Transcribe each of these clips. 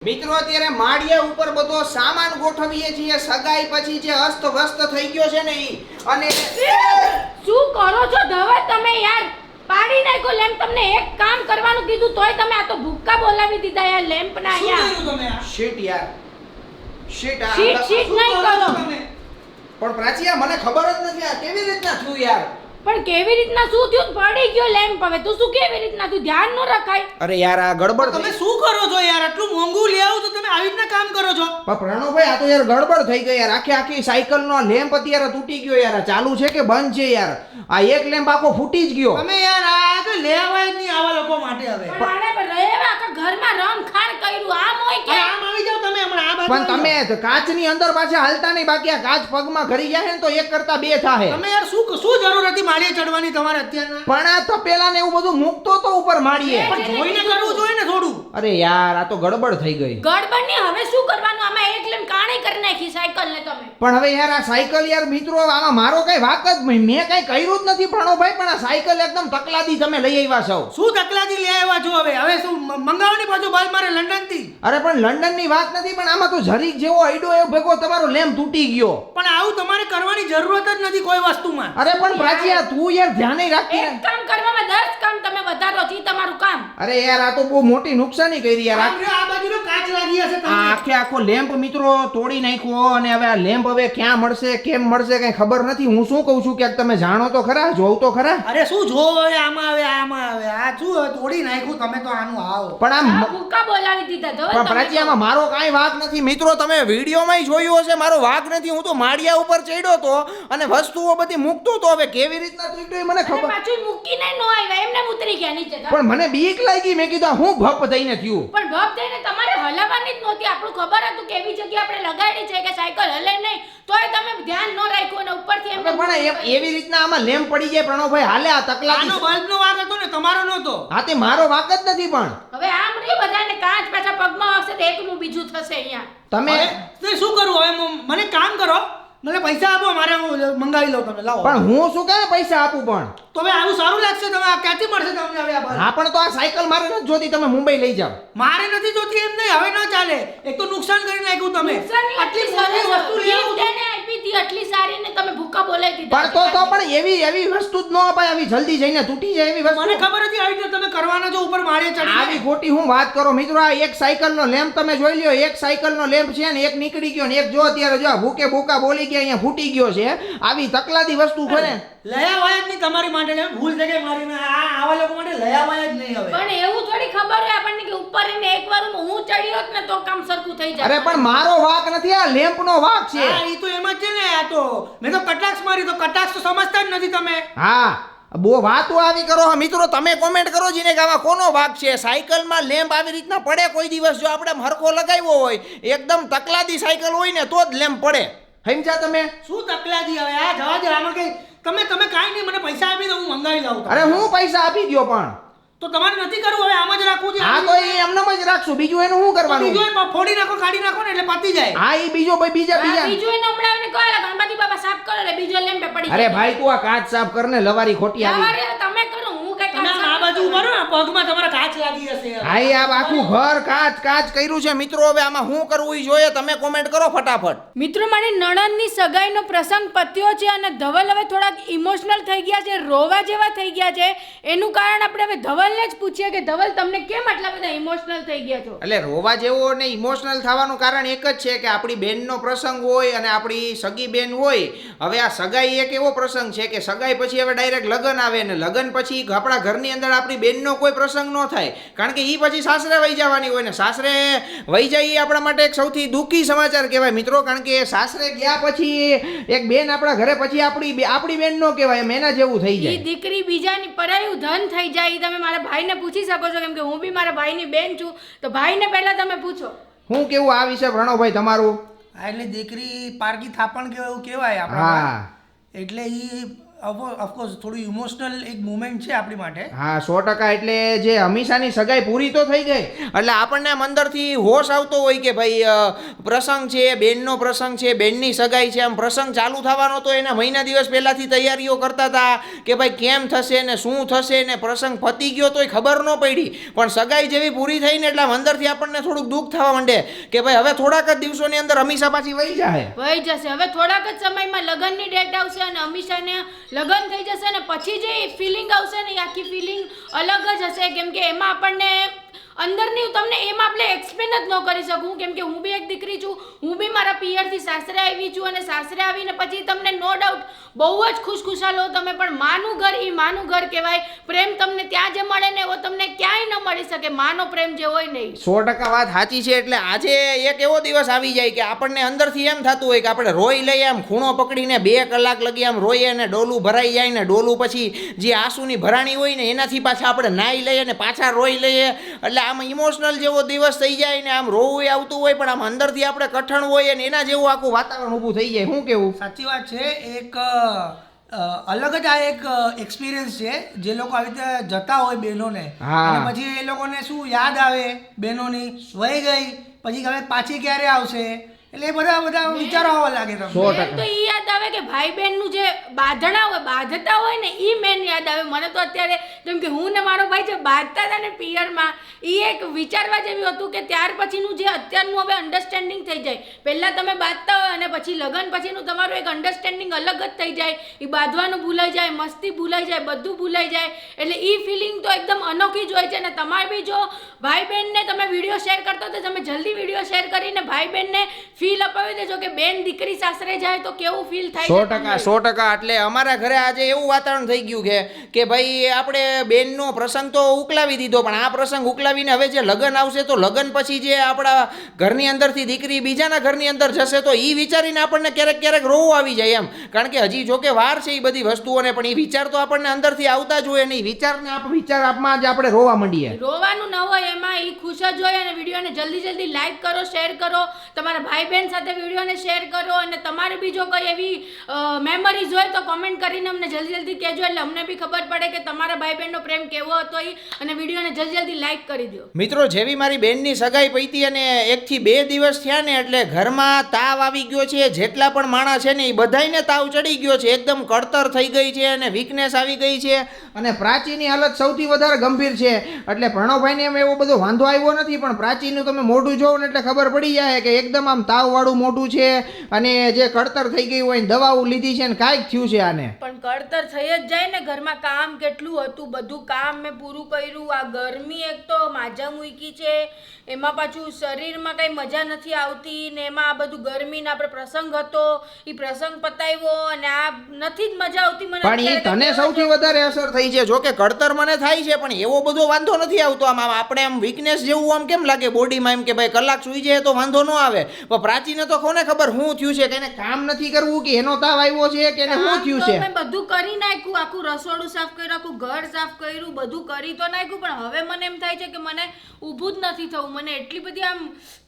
મિત્રો અત્યારે માળિયા ઉપર બધો સામાન ગોઠવીએ છીએ સગાઈ પછી જે અસ્તવ્યસ્ત થઈ ગયો છે ને ઈ અને શું કરો છો ધવલ તમે યાર પાડી નાખો લેમ્પ તમને એક કામ કરવાનું કીધું તોય તમે આ તો ભૂક્કા બોલાવી દીધા યાર લેમ્પ ના યાર શીટ યાર શીટ શીટ નહીં કરો પણ પ્રાચીયા મને ખબર જ નથી આ કેવી રીતના થયું યાર પણ કેવી રીતના શું થયું પડી ગયો લેમ્પ હવે તું શું કેવી રીતના તું ધ્યાન ન રખાય અરે યાર આ ગડબડ તમે શું કરો છો યાર આટલું મોંઘું લઈ આવો તો તમે આવી રીતના કામ કરો છો પણ પ્રણવભાઈ આ તો યાર ગડબડ થઈ ગઈ યાર આખી સાયકલ નો લેમ્પ અત્યારે તૂટી ગયો યાર ચાલુ છે કે બંધ છે યાર આ એક લેમ્પ આખો ફૂટી જ ગયો તમે યાર આ તો લઈ આવાય જ નહીં આવા લોકો માટે હવે પણ આને પર રહેવા આખા ઘરમાં રમખાણ કર્યું આમ હોય કે આમ આવી જાવ તમે હમણાં આ બાજુ પણ તમે કાચની અંદર પાછા હાલતા નહીં બાકી આ કાચ પગમાં ઘરી જાય ને તો એક કરતા બે થાય તમે યાર શું જરૂર હતી માળીએ ચડવાની તમારે અત્યારના પણ આ તપેલા ને એવું બધું મૂકતો તો ઉપર માળીએ પણ જોઈને કરવું જોઈએ ને થોડું અરે યાર આ તો ગડબડ થઈ ગઈ ગડબડ ની હવે શું કરવાનું આમાં એક લેમ્પ કાણી કરી નાખી સાયકલ ને તમે પણ હવે યાર આ સાયકલ યાર મિત્રો આમાં મારો કઈ વાક જ નહીં મેં કઈ કર્યું જ નથી પ્રણવભાઈ પણ આ સાયકલ એકદમ તકલાદી તમે લઈ આવ્યા છો શું તકલાદી લઈ આવ્યા છો હવે શું મંગાવવાની પાછું બાલ મારે લંડન થી અરે પણ લંડન ની વાત નથી પણ આમાં તો જરીક જેવો આઈડો એવો ભેગો તમારો લેમ્પ તૂટી ગયો પણ આવું તમારે કરવાની જરૂરત જ નથી કોઈ વસ્તુમાં અરે પણ પ્રાચીયા તું યાર ધ્યાન રાખતી એક કામ કરવામાં 10 કામ તમે વધારો છો ઈ તમારું કામ અરે યાર આ તો બહુ મોટી નુકસાની કરી યાર આ બાજુનો કાચ લાગી હશે આ આખો લેમ્પ મિત્રો તોડી નાખ્યો અને હવે આ લેમ્પ હવે ક્યાં મળશે કેમ મળશે કઈ ખબર નથી હું શું કહું છું કે તમે જાણો તો ખરા જોવ તો ખરા અરે શું જો હવે આમાં આવે આ શું હવે તોડી નાખ્યું તમે તો આનું આવો પણ આમ ભૂક્કા બોલાવી દીધા ધવલ પણ પ્રાચીયામાં મારો કાંઈ વાક નથી મિત્રો તમે વિડીયોમાં જોયું હશે મારો વાક નથી હું તો માળિયા ઉપર ચડ્યો તો અને વસ્તુઓ બધી મૂકતો તો હવે કેવી રીતના તૂટ્યો મને ખબર પાછું મૂકીને નો આવ્યા એમને ઉતરી ગયા નીચે પણ મને બીક લાગી મેં કીધું હું ભપ થઈને થયું પણ ભપ થઈને તમારે હલાવવાની જ નહોતી આપણું ખબર હતું કેવી જગ્યાએ આપણે લગાડી છે કે સાયકલ હલે નહીં તોય તમે ધ્યાન ન રાખ્યું અને ઉપરથી એમ પણ એવી રીતના આમાં લેમ્પ પડી જાય પ્રણવભાઈ હાલે આ તકલાદી આનો બલ્બનો વાક હતો ને તમારો નહોતો હા તે મારો વાક જ નથી પણ હવે આમ નહીં બધાને કાચ પાછા પગમાં આવશે તો એકનું બીજું થશે અહીંયા તમે શું કરું હવે મને કામ કરો મને પૈસા આપો મારે હું મંગાવી લઉં તમે લાવો પણ હું શું કામ પૈસા આપું પણ તો હવે આવું સારું લાગશે તમે આ ક્યાંથી મળશે તમને હવે આ બલ્બ? હા પણ તો આ સાયકલ મારે નથી જોતી તમે મુંબઈ લઈ જાઓ મારે નથી જોતી એમ નહીં હવે ન ચાલે એક તો નુકસાન કરી નાખ્યું તમે આટલી સરસ વસ્તુ ગિફ્ટ આપી હતી આટલી સારી ને તમે ભૂક્કા બોલાવી દીધા પણ તો પણ એવી વસ્તુ જ ન અપાય આવી જલ્દી જઈને તૂટી જાય એવી વસ્તુ મને ખબર હતી આવી રીતે તમે કરવાના છો ઉપર માળે ચડી આવી ખોટી હું વાત કરો મિત્રો આ એક સાયકલનો લેમ્પ તમે જોઈ લ્યો એક સાયકલનો લેમ્પ છે ને એક નીકળી ગયો ને એક જો અત્યારે જો ભૂકે ભૂકા બોલી ગયા અહીંયા ફૂટી ગયો છે આવી તકલાદી વસ્તુ ખરે લયાવાય જ નહીં તમારી માટે ને ભૂલ થઈ ગઈ મારી આવા લોકો માટે લયાવાય જ નહીં હવે પણ એવું થોડી ખબર હોય આપણને કે ઉપર એને એકવાર હું ચડી હોત ને તો કામ સરખું થઈ જાય અરે પણ મારો વાક નથી આ લેમ્પનો વાક છે હા ઈ તો એમ જ છે ને આ તો મેં તો કટાક્ષ મારી તો કટાક્ષ તો સમજતા જ નથી તમે હા બહુ વાતો આવી કરો મિત્રો તમે કોમેન્ટ કરો જીને કે આમાં કોનો વાક છે સાયકલમાં લેમ્પ આવી રીતના પડે કોઈ દિવસ જો આપણે હરખો લગાવ્યો હોય એકદમ તકલાદી સાયકલ હોય ને તો જ લેમ્પ પડે સમજ્યા તમે શું તકલાદી હવે આ જવા દે આમાં કઈ તમે કાઈ નહીં મને પૈસા આપી દો હું મંગાવી લઉં અરે હું પૈસા આપી દયો પણ તો તમારે નથી કરવું હવે આમ જ રાખવું છે હા તો એ એમનેમ જ રાખશું બીજું એનું શું કરવાનું બીજો ફોડી નાખો કાઢી નાખો ને એટલે પતી જાય હા એ બીજો ભાઈ બીજા બીજું એને હમણાં એને કહો ગણપતિ બાબા સાફ કરો એટલે બીજો લેમ્પે પડી અરે ભાઈ તું આ કાચ સાફ કરને લવારી ખોટી આવી સવારે તમે કરો હું કઈ તમે આ બાજુ ઉભા રહો ને પગમાં તમારા કાચ લાગી હશે હા આ આખું ઘર કાચ કર્યું છે મિત્રો હવે આમાં શું કરવું ઈ જોઈએ તમે કોમેન્ટ કરો ફટાફટ મિત્રો મારી નણંદની સગાઈનો પ્રસંગ પત્યો છે અને ધવલ હવે થોડાક ઇમોશનલ થઈ ગયા છે રોવા જેવા થઈ ગયા છે એનું કારણ આપણે હવે ધવલને જ પૂછીએ કે ધવલ તમને કેમ આટલા બધા ઇમોશનલ થઈ ગયા છો એટલે રોવા જેવો ને ઇમોશનલ થવાનું કારણ એક જ છે કે આપણી બેનનો પ્રસંગ હોય અને આપણી સગી બેન હોય હવે આ સગાઈ એક એવો પ્રસંગ છે કે સગાઈ પછી હવે ડાયરેક્ટ લગ્ન આવે ને લગ્ન પછી આપણા ઘરની અંદર આપણી બેનનો કોઈ પ્રસંગ ન થાય કારણ કે એ પછી સાસરે વહી જવાની હોય ને સાસરે વહી જાય એ આપણા માટે એક સૌથી દુઃખી સમાચાર કહેવાય મિત્રો કારણ કે સાસરે ગયા પછી એક બેન આપણા ઘરે પછી આપણી બેન નો કહેવાય એમ એના જેવું થઈ જાય દીકરી બીજાની પરાયું ધન થઈ જાય તમે મારા ભાઈને પૂછી શકો છો કેમ કે હું બી મારા ભાઈની બેન છું તો ભાઈને પહેલા તમે પૂછો હું કેવું આ વિશે પ્રણવભાઈ તમારું એટલે દીકરી પારકી થાપણ કેવું એવું કહેવાય આપણા એટલે ઈ ઓફકોર્સ થોડું ઇમોશનલ એક મુમેન્ટ છે આપણી માટે. હા 100%. એટલે જે હંમેશાની સગાઈ પૂરી તો થઈ ગઈ એટલે આપણને આમ અંદરથી હોશ આવતો હોય કે ભાઈ પ્રસંગ છે, બેનનો પ્રસંગ છે, બેનની સગાઈ છે, આમ પ્રસંગ ચાલુ થવાનો તો એના મહિના દિવસ પહેલાથી તૈયારીઓ કરતા હતા કે ભાઈ કેમ થશે ને શું થશે ને પ્રસંગ પતી ગયો તોય ખબર ન પડી, પણ સગાઈ જેવી પૂરી થઈ ને એટલે આમ અંદરથી આપણને થોડુંક દુઃખ થવા માંડે કે ભાઈ હવે થોડાક જ દિવસોની અંદર અમીષા પાછી વહી જાય. વહી જશે. હવે થોડાક જ સમયમાં લગ્નની ડેટ આવશે અને અમીષાને લગ્ન થઈ જશે ને પછી જે ફિલિંગ આવશે ને એ આખી ફિલિંગ અલગ જ હશે, કેમ કે એમાં આપણને અંદરની તમને એમાં આપણે એક્સપ્લેન જ ન કરી શકું, કેમ કે હું બી એક દીકરી છું, હું બી મારા પિયરથી સાસરે આવી છું અને સાસરે આવીને પછી તમને નો ડાઉટ બહુ જ ખુશખુશાલ હો તમે, પણ માનું ઘર એ માનું ઘર કહેવાય. પ્રેમ તમને ત્યાં જે મળે ને એવો તમને ક્યાંય ન મળી શકે, માનો પ્રેમ જે હોય નહીં. 100% વાત સાચી છે. એટલે આજે એક એવો દિવસ આવી જાય કે આપણને અંદરથી એમ થતું હોય કે આપણે રોઈ લઈએ, આમ ખૂણો પકડીને 2 કલાક લગી આમ રોઈએ ને ડોલું ભરાઈ જાય ને ડોલું પછી જે આંસુની ભરાણી હોય ને એનાથી પાછા આપણે નાહી લઈએ ને પાછા રોઈ લઈએ. એટલે આમ ઇમોશનલ જેવો દિવસ થઈ જાય ને આમ રોવું આવતું હોય પણ આમ અંદરથી આપણે કઠણ હોય ને એના જેવું આખું વાતાવરણ ઊભું થઈ જાય. શું કેવું? સાચી વાત છે. એક અલગ જ આ એક એક્સપિરિયન્સ છે જે લોકો આવી રીતે જતા હોય બહેનોને, હા. અને પછી એ લોકોને શું યાદ આવે બહેનોની વહી ગઈ પછી હવે પાછી ક્યારે આવશે, એટલે એ બધા વિચારો આવવા લાગે તમને. 100%. મેન તો ઈ યાદ આવે કે ભાઈ બહેન નું જે બાંધણા હોય બાંધતા હોય ને ઈ મેન યાદ આવે. મને તો અત્યારે જેમ કે હું ને મારો ભાઈ જે બાંધતા હતા ને પિયરમાં ઈ એક વિચારવા જેવું હતું કે ત્યાર પછીનું જે અત્યારનું હવે અન્ડરસ્ટેન્ડિંગ થઈ જાય. પહેલા તમે બાંધતા હોય અને પછી લગ્ન પછીનું તમારું એક અન્ડરસ્ટેન્ડિંગ અલગ જ થઈ જાય. ઈ બાંધવાનું ભૂલાઈ જાય, મસ્તી ભૂલાઈ જાય, બધું ભૂલાઈ જાય. એટલે ઈ ફિલિંગ તો એકદમ અનોખી જ હોય છે. અને તમારે બી જો ભાઈ બહેનને તમે વિડીયો શેર કરતો તો તમે જલ્દી વિડીયો શેર કરીને ભાઈ બહેનને ફીલ અપાવી દેજો કે બેન દીકરી સાસરે જાય તો કેવું ફીલ થાય છે. 100%. એટલે અમારા ઘરે આજે એવું વાતાવરણ થઈ ગયું કે ભાઈ આપણે બેનનો પ્રસંગ તો ઉકલાવી દીધો, પણ આ પ્રસંગ ઉકલાવીને હવે જે લગ્ન આવશે તો લગ્ન પછી જે આપણા ઘરની અંદરથી દીકરી બીજાના ઘરની અંદર જશે તો એ વિચારીને આપણને ક્યારેક રોવું આવી જાય એમ. કારણ કે હજી જો કે વાર છે એ બધી વસ્તુઓને, પણ એ વિચાર તો આપણને અંદરથી આવતા જ હોય ને એ વિચાર આપમાં જ આપણે રોવા માંડીએ. રોવાનું ન હોય એમાં ઈ ખુશ જ હોય. અને વિડીયોને જલ્દી લાઈક કરો, શેર કરો, તમારા ભાઈ બહેન સાથે વિડીયોને શેર કરો. અને તમારે બી જો કોઈ એવી મેમરીઝ હોય તો કોમેન્ટ કરીને અમને જલ્દી કહેજો, એટલે અમને બી ખબર પડે કે તમારા ભાઈ બહેનનો પ્રેમ કેવો હતો ઈ. અને વિડીયોને જલ્દી લાઈક કરી દો. મિત્રો, જેવી મારી બેનની સગાઈ પૈતી અને 1 થી 2 દિવસ થયા ને એટલે ઘરમાં તાવ આવી ગયો છે. જેટલા પણ માણસ છે ને એ બધાયને તાવ ચડી ગયો છે, એકદમ કળતર થઈ ગઈ છે અને વીકનેસ આવી ગઈ છે. અને પ્રાચીની હાલત સૌથી વધારે ગંભીર છે. એટલે પ્રણવભાઈને એમ એવો બધો વાંધો આવ્યો નથી, પણ પ્રાચીનું તમે મોઢું જોવો ને એટલે ખબર પડી જાય કે એકદમ આમ તાવવાળું મોઢું છે અને જે કળતર થઈ ગઈ હોય દવાઓ લીધી છે ને કાંઈક થયું છે આને. પણ કળતર થઈ જ જાય ને. ઘરમાં કામ કેટલું હતું, બધું કામ મેં પૂરું કર્યું. આ ગરમી એક તો માજા મૂકી છે, એમાં પાછું શરીરમાં કઈ મજા નથી આવતી ને એમાં આ બધું ગરમી ને આપણે પ્રસંગ હતો એ પ્રસંગ પતાવ્યો અને આ નથી જ મજા આવતી મને. પણ એ તને સૌથી વધારે અસર થઈ છે. જો કે કળતર મને થાય છે પણ એવો બધો વાંધો નથી આવતો. આમ આપણે આમ વીકનેસ જેવું આમ કેમ લાગે બોડીમાં, એમ કે ભાઈ કલાક સુઈ જાય તો વાંધો ન આવે. પણ પ્રાચીને તો કોને ખબર શું થયું છે, કે એને કામ નથી કરવું કે એનો તાવ આવ્યો છે કે એને શું થયું છે. મેં બધું કરી નાખ્યું, આખું રસોડું સાફ કર્યું, આખું ઘર સાફ કર્યું, બધું કરી તો નાખ્યું, પણ હવે મને એમ થાય છે કે મને ઊભું જ નથી થવું. મને એટલી બધી આમ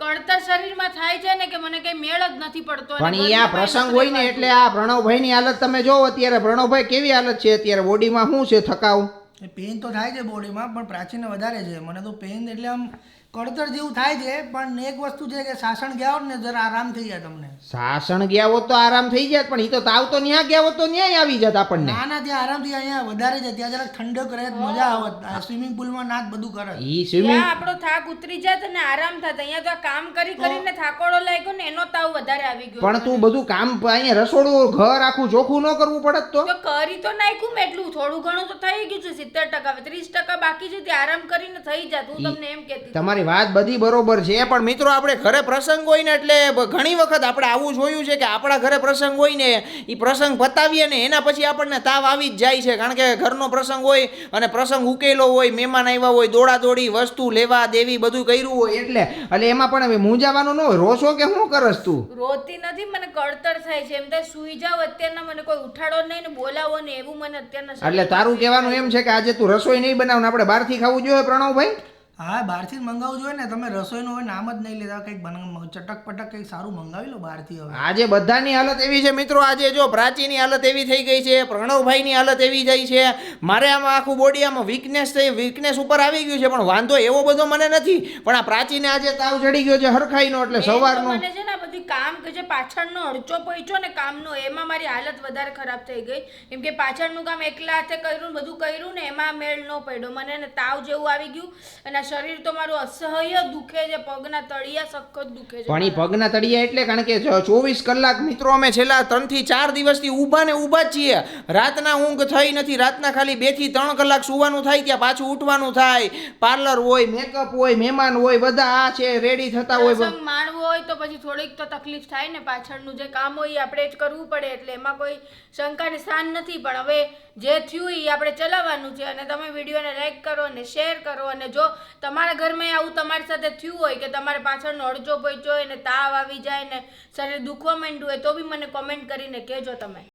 કળતર શરીરમાં થાય છે ને કે મને કઈ મેળ જ નથી પડતો. પણ ઈ આ પ્રસંગ હોય ને એટલે આ પ્રણવભાઈની હાલત તમે જોવો અત્યારે. પ્રણવભાઈ કેવી હાલત છે અત્યારે, બોડીમાં શું છે, થકાવ? પેઇન તો થાય છે બોડીમાં, પણ પ્રાચીને વધારે છે. મને તો પેઇન એટલે આમ કળતર જેવું થાય છે. પણ એક વસ્તુ છે કે સાસણ ગયા હોત ને જરા આરામ થઈ જાય તમને. સાસણ ગયા હોત તો આરામ થઈ જાય, પણ ઈ તો તાવ તો ન્યા ગયા હોત તો ન્યાય આવી જાત આપણને. ના ત્યાં આરામથી અહીંયા વધારે છે. ત્યાં જરાક ઠંડક રહે, મજા આવત. સ્વિમિંગ પુલમાં નાત બધું કરે. ઈ સ્વિમિંગ આપણો થાક ઉતરી જાત અને આરામ થાત. અહીંયા તો આ કામ કરીને થાકોડો લાગ્યો ને એનો તાવ વધારે આવી ગયો. પણ તું બધું કામ અહીંયા રસોડું ઘર આખું ચોખ્ખું ન કરવું પડત તો કરી તો નાખ્યું મેં એટલું, થોડું ઘણું તો થઈ ગયું છે. 70% 30% બાકી છે, તે આરામ કરીને થઈ જાત. હું તમને એમ કહેતી તમારી વાત બધી બરોબર છે. પણ મિત્રો, આપણે ઘરે પ્રસંગ હોય ને એટલે ઘણી વખત આપણે આવું જોયું છે કે આપણા ઘરે પ્રસંગ હોય ને એ પ્રસંગ પતાવીએ ને એના પછી આપણને તાવ આવી જ જાય છે. કારણ કે ઘરનો પ્રસંગ હોય અને પ્રસંગ ઉકેલો હોય, મહેમાન આવ્યા હોય, દોડાદોડી વસ્તુ લેવા દેવી બધું કર્યું હોય એટલે એમાં પણ હવે મૂંઝાવાનું ન હોય. રોશો કે શું કરસ તું? રોતી નથી, મને કળતર થાય છે. એમ થાય સુઈ જાવ અત્યારના, મને કોઈ ઉઠાડો નહીં ને બોલાવો ને એવું મને અત્યારના. એટલે તારું કહેવાનું એમ છે કે આજે તું રસોઈ નહીં બનાવ ને આપણે બહારથી ખાવું જોઈએ પ્રણવભાઈ? હા બહારથી જ મંગાવવું જોઈએ ને. તમે રસોઈનું હવે નામ જ નહીં લેતા, કંઈક ચટક પટક કંઈક સારું મંગાવી લો બહારથી હવે. આજે બધાની હાલત એવી છે મિત્રો. આજે જો પ્રાચીની હાલત એવી થઈ ગઈ છે, પ્રણવભાઈની હાલત એવી જાય છે, મારે આમાં આખું બોડી આમાં વીકનેસ ઉપર આવી ગયું છે, પણ વાંધો એવો બધો મને નથી. પણ આ પ્રાચીને આજે તાવ ચડી ગયો છે હરખાઈનો, એટલે સવારનો મને છે ને આ બધું કામ કે જે પાછળનો અડચો પહોંચ્યો ને કામનો, એમાં મારી હાલત વધારે ખરાબ થઈ ગઈ. કેમ કે પાછળનું કામ એકલા હાથે કર્યું ને બધું કર્યું ને એમાં મેળ ન પડ્યો. મને ને તાવ જેવું આવી ગયું અને શરીર તો મારું અસહ્ય દુખે છે, પગના તળિયા સખત દુખે છે. પણ એ પગના તળિયા એટલે કારણ કે 24 કલાક મિત્રો અમે છેલ્લા 3 થી 4 દિવસથી ઊભા ને ઊભા જ છીએ. રાતના ઊંઘ થઈ નથી. રાતના ખાલી 2 થી 3 કલાક સુવાનું થાય, ત્યાં પાછું ઉઠવાનું થાય. પાર્લર હોય, મેકઅપ હોય, મહેમાન હોય, બધા આ છે રેડી થતા હોય. પ્રસંગ માણવો હોય તો પછી થોડીક તો તકલીફ થાય ને. પાછળનું જે કામ હોય એ આપણે જ કરવું પડે, એટલે એમાં કોઈ શંકાને સ્થાન નથી. પણ હવે જે થયું એ આપણે ચલાવવાનું છે. અને તમે વિડીયોને લાઈક કરો અને શેર કરો. અને જો તમારા ઘરમાં આવું તમારી સાથે થયું હોય કે તમારે પાછળનો અડચો પહોંચ્યો હોય ને તાવ આવી જાય ને શરીર દુખવા માંડ્યું હોય તો બી મને કોમેન્ટ કરીને કહેજો તમે.